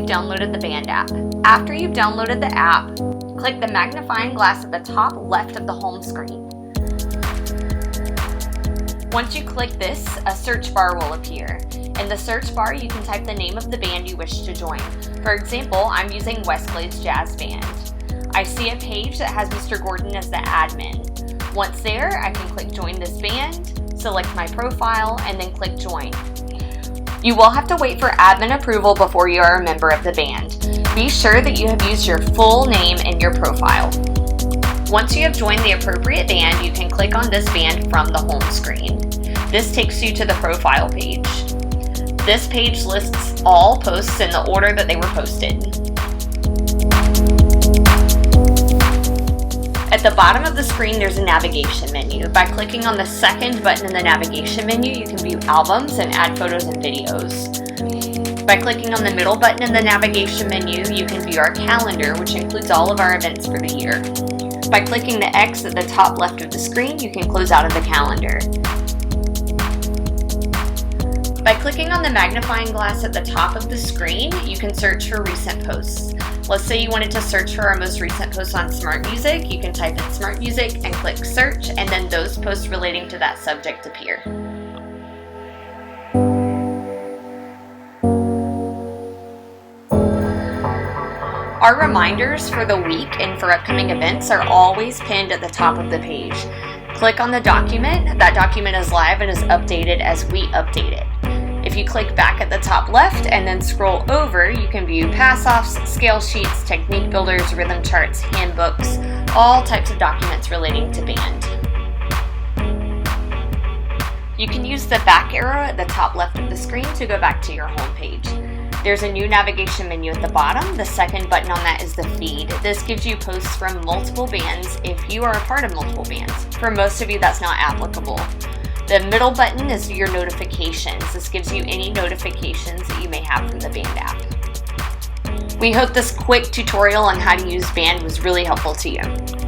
downloaded the band app. After you've downloaded the app, click the magnifying glass at the top left of the home screen. Once you click this, a search bar will appear. In the search bar, you can type the name of the band you wish to join. For example, I'm using Westglades Jazz Band. I see a page that has Mr. Gordon as the admin. Once there, I can click Join this band, select my profile, and then click Join. You will have to wait for admin approval before you are a member of the band. Be sure that you have used your full name in your profile. Once you have joined the appropriate band, you can click on this band from the home screen. This takes you to the profile page. This page lists all posts in the order that they were posted. At the bottom of the screen, there's a navigation menu. By clicking on the second button in the navigation menu, you can view albums and add photos and videos. By clicking on the middle button in the navigation menu, you can view our calendar, which includes all of our events for the year. By clicking the X at the top left of the screen, you can close out of the calendar. By clicking on the magnifying glass at the top of the screen, you can search for recent posts. Let's say you wanted to search for our most recent posts on Smart Music. You can type in Smart Music and click Search, and then those posts relating to that subject appear. Our reminders for the week and for upcoming events are always pinned at the top of the page. Click on the document. That document is live and is updated as we update it. If you click back at the top left and then scroll over, you can view pass-offs, scale sheets, technique builders, rhythm charts, handbooks, all types of documents relating to band. You can use the back arrow at the top left of the screen to go back to your home page. There's a new navigation menu at the bottom. The second button on that is the feed. This gives you posts from multiple bands if you are a part of multiple bands. For most of you, that's not applicable. The middle button is your notifications. This gives you any notifications that you may have from the band app. We hope this quick tutorial on how to use band was really helpful to you.